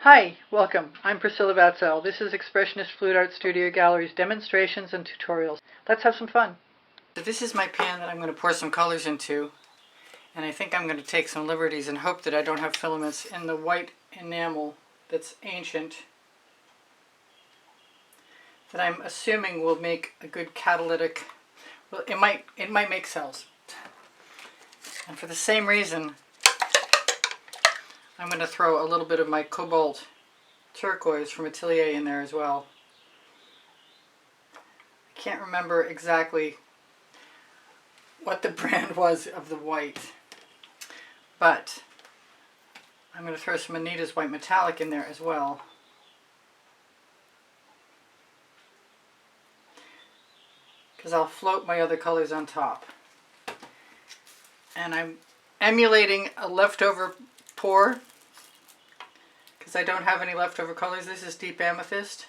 Hi, welcome. I'm Priscilla Batzell. This is Expressionist Fluid Art Studio Gallery's demonstrations and tutorials. Let's have some fun. So this is my pan that I'm going to pour some colors into, and I think I'm going to take some liberties and hope that I don't have filaments in the white enamel that's ancient, that I'm assuming will make a good catalytic. Well, it might make cells. And for the same reason, I'm going to throw a little bit of my cobalt turquoise from Atelier in there as well. I can't remember exactly what the brand was of the white, but I'm going to throw some Anita's white metallic in there as well. Because I'll float my other colors on top. And I'm emulating a leftover pour because I don't have any leftover colors. This is Deep Amethyst.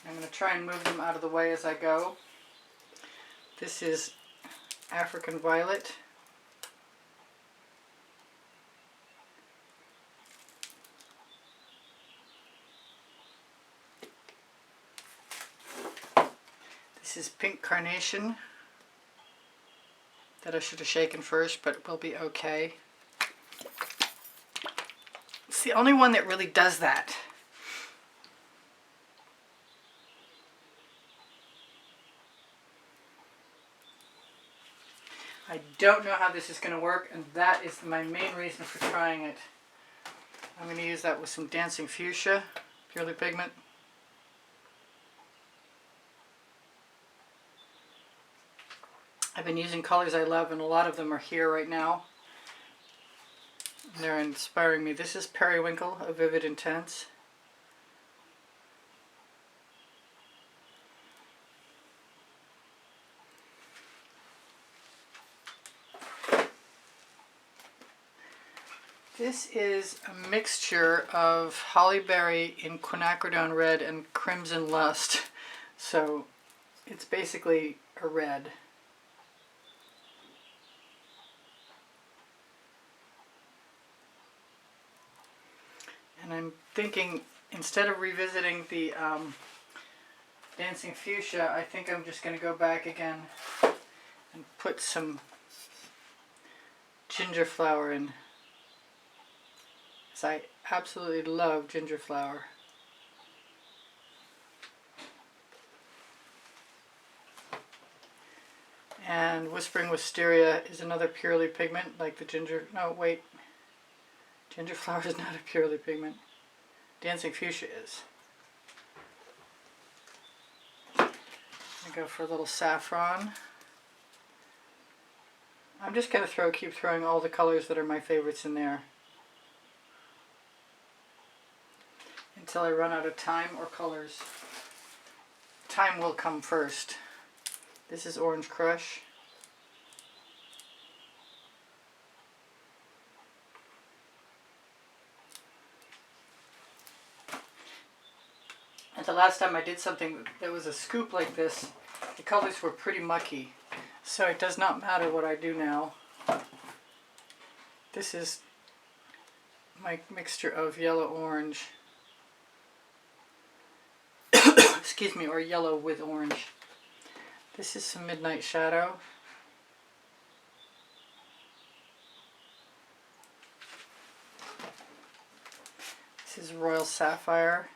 I'm going to try and move them out of the way as I go. This is African Violet. This is Pink Carnation that I should have shaken first, but it will be okay. It's the only one that really does that. I don't know how this is going to work, and that is my main reason for trying it. I'm going to use that with some Dancing Fuchsia, Purely Pigment. I've been using colors I love, and a lot of them are here right now. They're inspiring me. This is Periwinkle, a Vivid Intense. This is a mixture of Holly Berry in Quinacridone Red and Crimson Lust. So it's basically a red. And I'm thinking, instead of revisiting the Dancing Fuchsia, I think I'm just going to go back again and put some ginger flower in. Because I absolutely love ginger flower. And Whispering Wisteria is another purely pigment, like the ginger. No, wait. Ginger flower is not a purely pigment. Dancing Fuchsia is. I go for a little saffron. I'm just going to keep throwing all the colors that are my favorites in there until I run out of time or colors. Time will come first. This is Orange Crush. And the last time I did something that was a scoop like this, the colors were pretty mucky. So it does not matter what I do now. This is my mixture of yellow-orange. Excuse me, or yellow with orange. This is some Midnight Shadow. This is Royal Sapphire.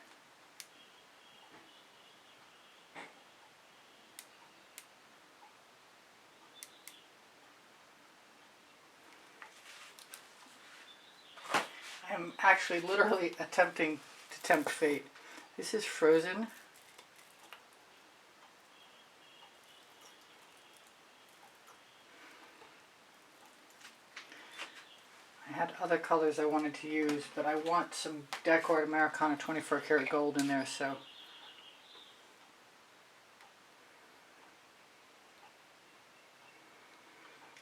I'm actually literally attempting to tempt fate. This is Frozen. I had other colors I wanted to use, but I want some Decor Americana 24 karat gold in there, so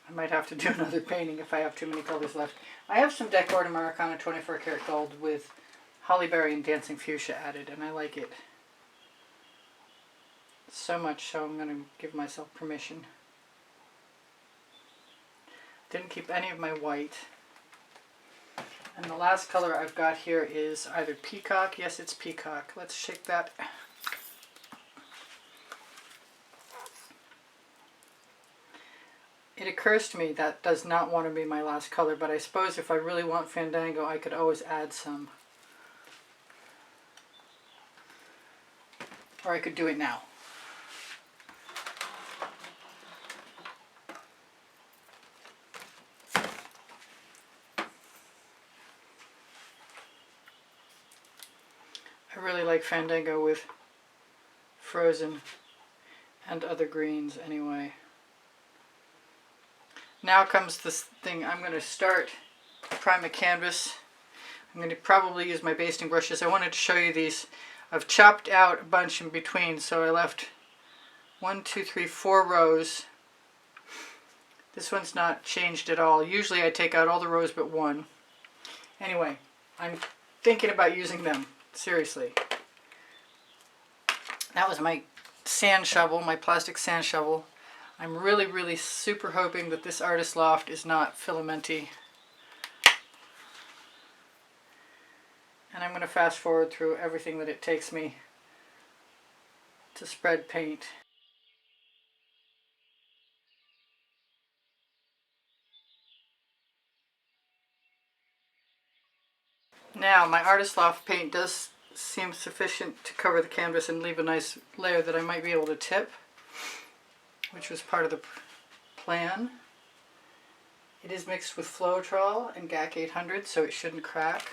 I might have to do another painting if I have too many colors left. I have some Decor Americana 24 karat gold with Holly Berry and Dancing Fuchsia added, and I like it so much, so I'm going to give myself permission. Didn't keep any of my white. And the last color I've got here is either Peacock. Yes, it's Peacock. Let's shake that. It occurs to me that does not want to be my last color, but I suppose if I really want Fandango, I could always add some. Or I could do it now. I really like Fandango with Frozen and other greens anyway. Now comes this thing. I'm going to start prime a canvas. I'm going to probably use my basting brushes. I wanted to show you these. I've chopped out a bunch in between, so I left 1, 2, 3, 4 rows. This one's not changed at all. Usually I take out all the rows but one. Anyway, I'm thinking about using them. Seriously. That was my sand shovel, my plastic sand shovel. I'm really, really super hoping that this Artist Loft is not filamenty. And I'm going to fast forward through everything that it takes me to spread paint. Now, my Artist Loft paint does seem sufficient to cover the canvas and leave a nice layer that I might be able to tip, which was part of the plan. It is mixed with Floetrol and GAC 800, so it shouldn't crack.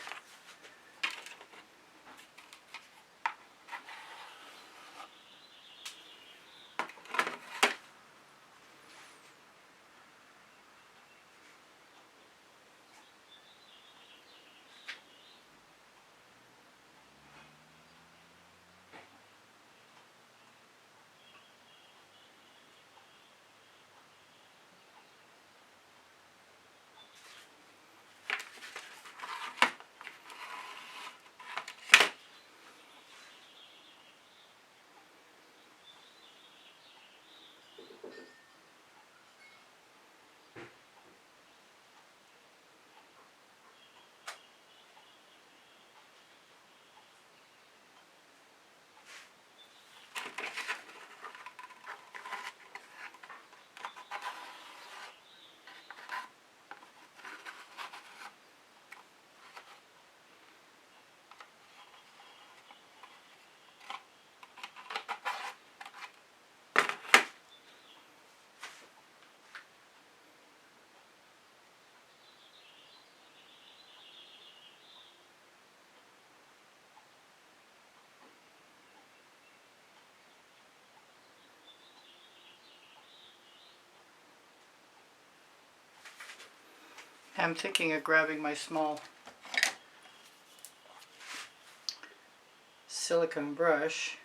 I'm thinking of grabbing my small silicone brush .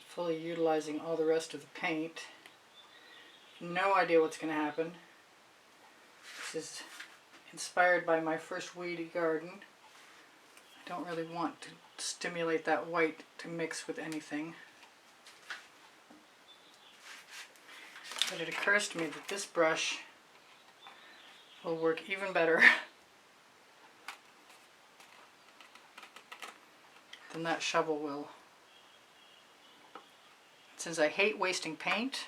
Fully utilizing all the rest of the paint. No idea what's going to happen. This is inspired by my first weedy garden. I don't really want to stimulate that white to mix with anything. But it occurs to me that this brush will work even better than that shovel will. Since I hate wasting paint,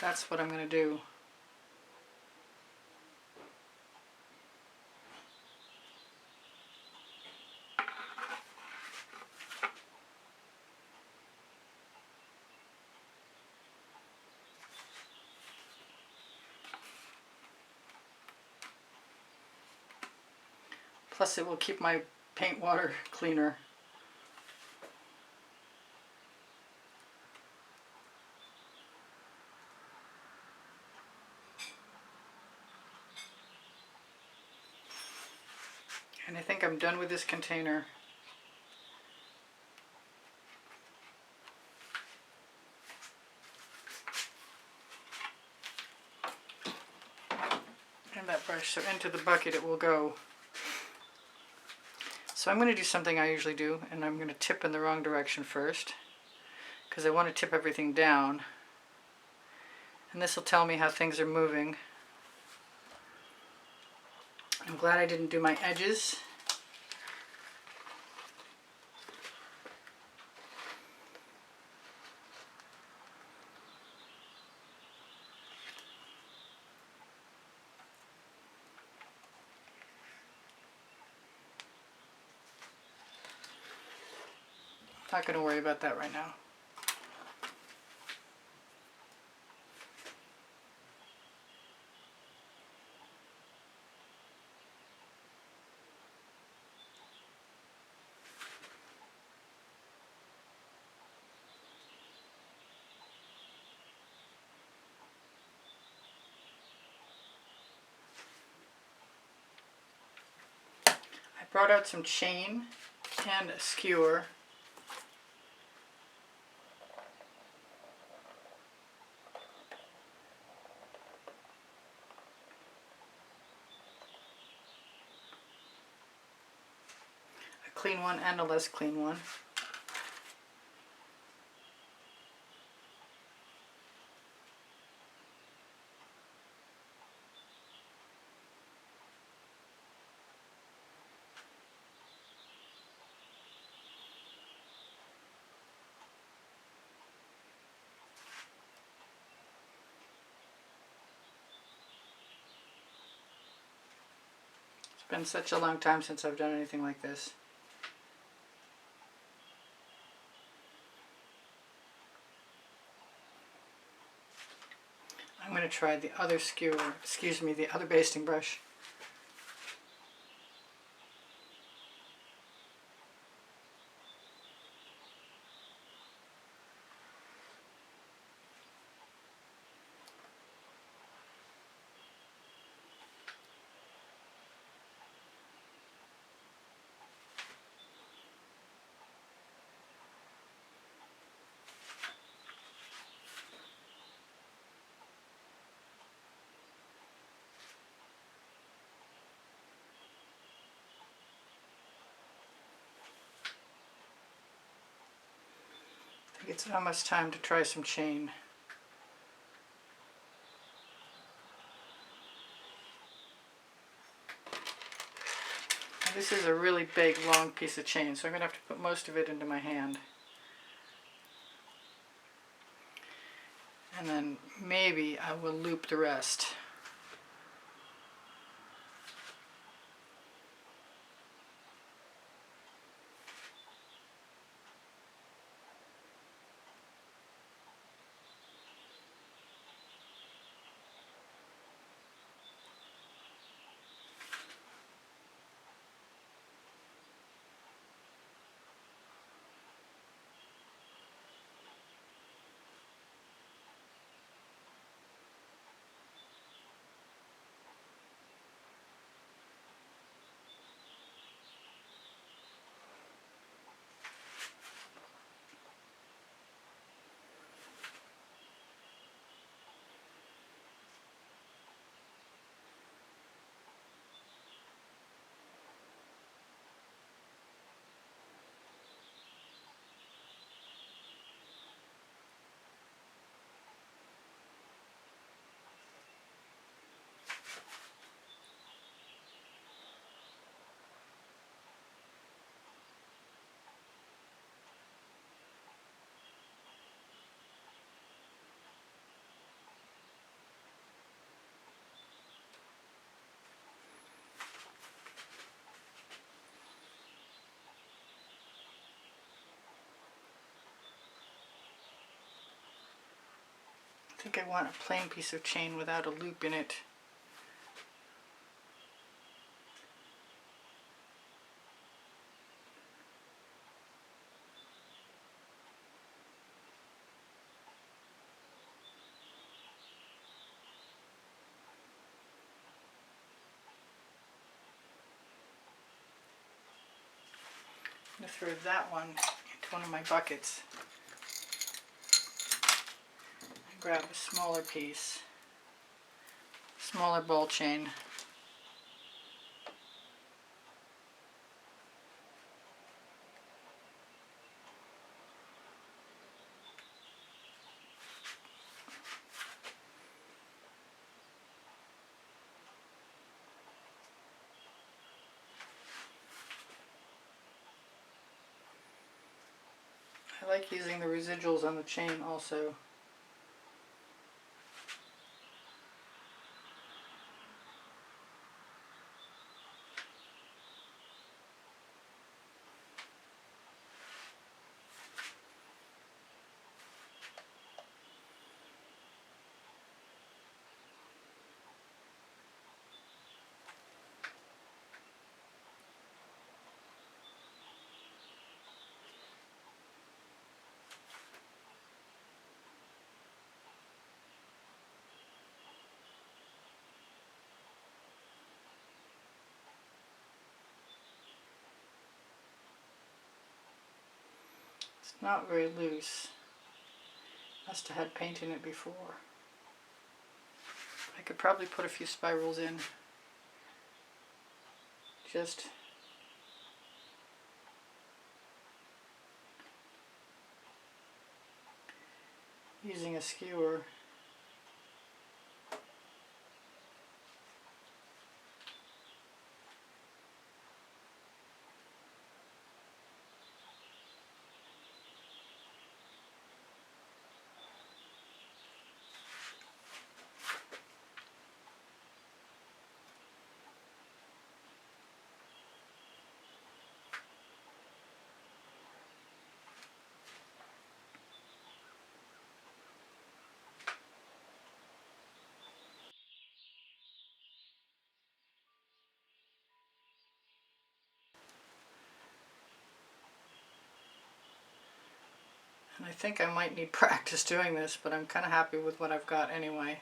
that's what I'm going to do. Plus it will keep my paint water cleaner. And I think I'm done with this container. And that brush, so into the bucket it will go. So I'm going to do something I usually do, and I'm going to tip in the wrong direction first, because I want to tip everything down. And this will tell me how things are moving. I'm glad I didn't do my edges. Not going to worry about that right now. I brought out some chain and a skewer. A clean one and a less clean one. It's been such a long time since I've done anything like this. I'm going to try the other skewer, the other basting brush. I think it's almost time to try some chain. Now this is a really big, long piece of chain, so I'm going to have to put most of it into my hand. And then maybe I will loop the rest. I think I want a plain piece of chain without a loop in it. I'm going to throw that one into one of my buckets. Grab a smaller piece, smaller ball chain. like using the residuals on the chain also. It's not very loose. Must have had paint in it before. I could probably put a few spirals in. Just using a skewer. And I think I might need practice doing this, but I'm kind of happy with what I've got anyway.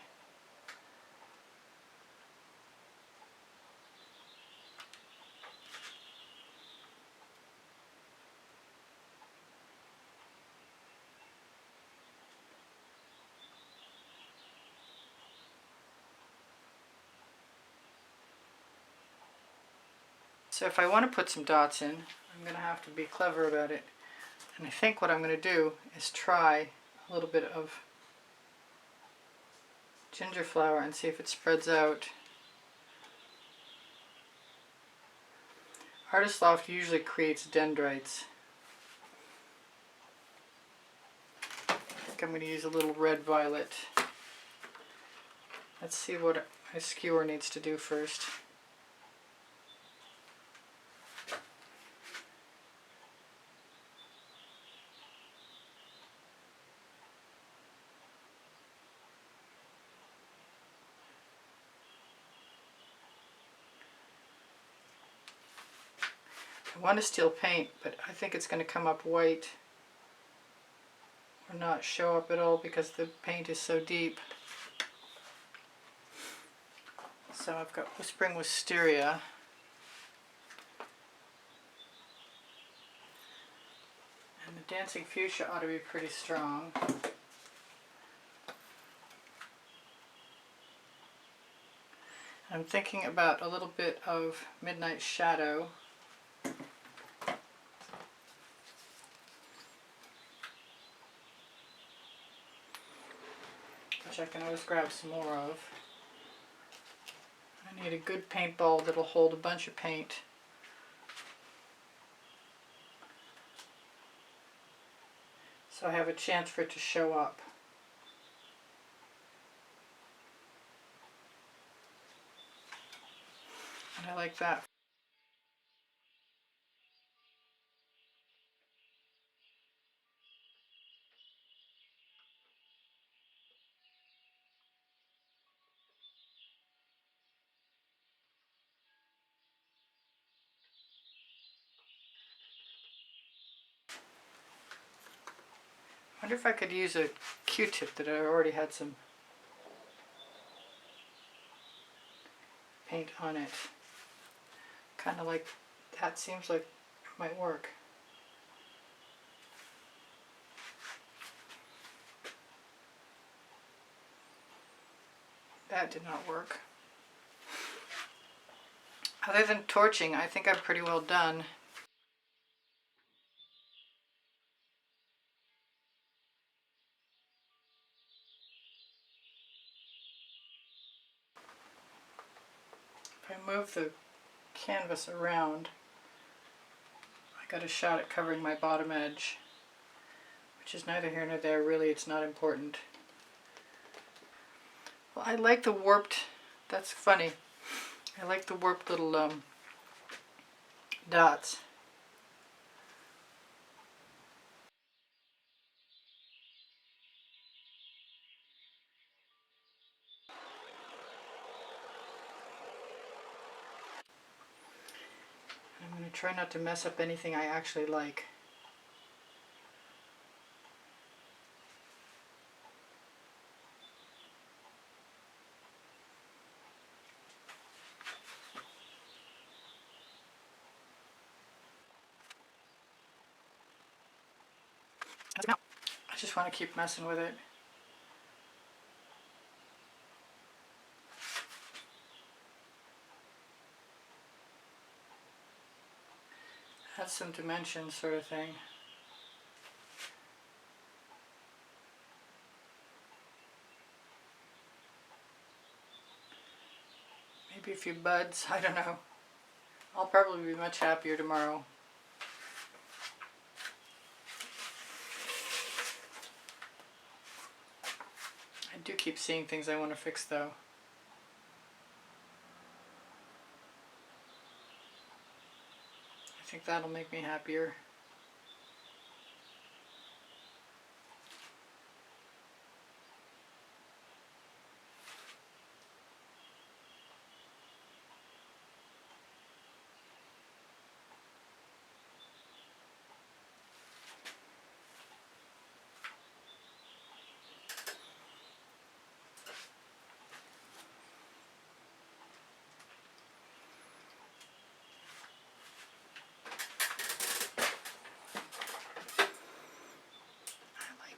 So if I want to put some dots in, I'm going to have to be clever about it. And I think what I'm going to do is try a little bit of ginger flower and see if it spreads out. Artist Loft usually creates dendrites. I think I'm going to use a little red violet. Let's see what my skewer needs to do first. I want to steal paint, but I think it's going to come up white or not show up at all because the paint is so deep. So I've got Whispering Wisteria. And the Dancing Fuchsia ought to be pretty strong. I'm thinking about a little bit of Midnight Shadow. Which I can always grab some more of. I need a good paintball that'll hold a bunch of paint. So I have a chance for it to show up. And I like that. I wonder if I could use a Q-tip that I already had some paint on it. Kind of like that seems like it might work. That did not work. Other than torching, I think I'm pretty well done. If I move the canvas around, I got a shot at covering my bottom edge. which is neither here nor there. Really, it's not important. Well, I like the warped, that's funny. I like the warped little dots. I'm going to try not to mess up anything I actually like. I just want to keep messing with it. Add some dimension sort of thing. Maybe a few buds, I don't know. I'll probably be much happier tomorrow. I do keep seeing things I want to fix though. I think that'll make me happier.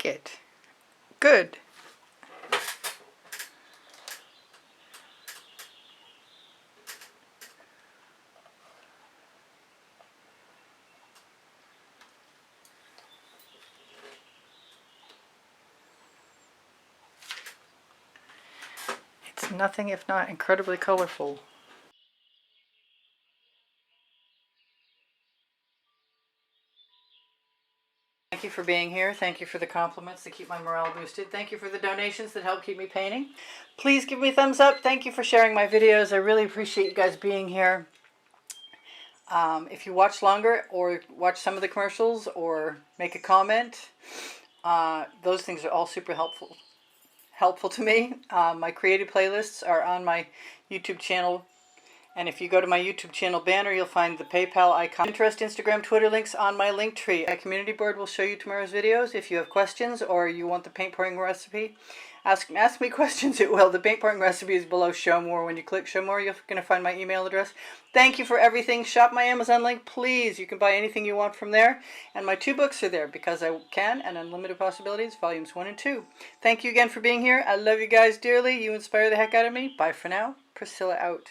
It. Good. It's nothing if not incredibly colorful. Thank you for being here. Thank you for the compliments that keep my morale boosted. Thank you for the donations that help keep me painting. Please give me a thumbs up. Thank you for sharing my videos. I really appreciate you guys being here. If you watch longer or watch some of the commercials or make a comment, those things are all super helpful to me. My created playlists are on my YouTube channel. And if you go to my YouTube channel banner, you'll find the PayPal icon. Pinterest, Instagram, Twitter links on my link tree. My community board will show you tomorrow's videos. If you have questions or you want the paint pouring recipe, ask me questions, it will. The paint pouring recipe is below Show More. When you click Show More, you're going to find my email address. Thank you for everything. Shop my Amazon link, please. You can buy anything you want from there. And my 2 books are there, Because I Can and Unlimited Possibilities, volumes 1 and 2. Thank you again for being here. I love you guys dearly. You inspire the heck out of me. Bye for now. Priscilla out.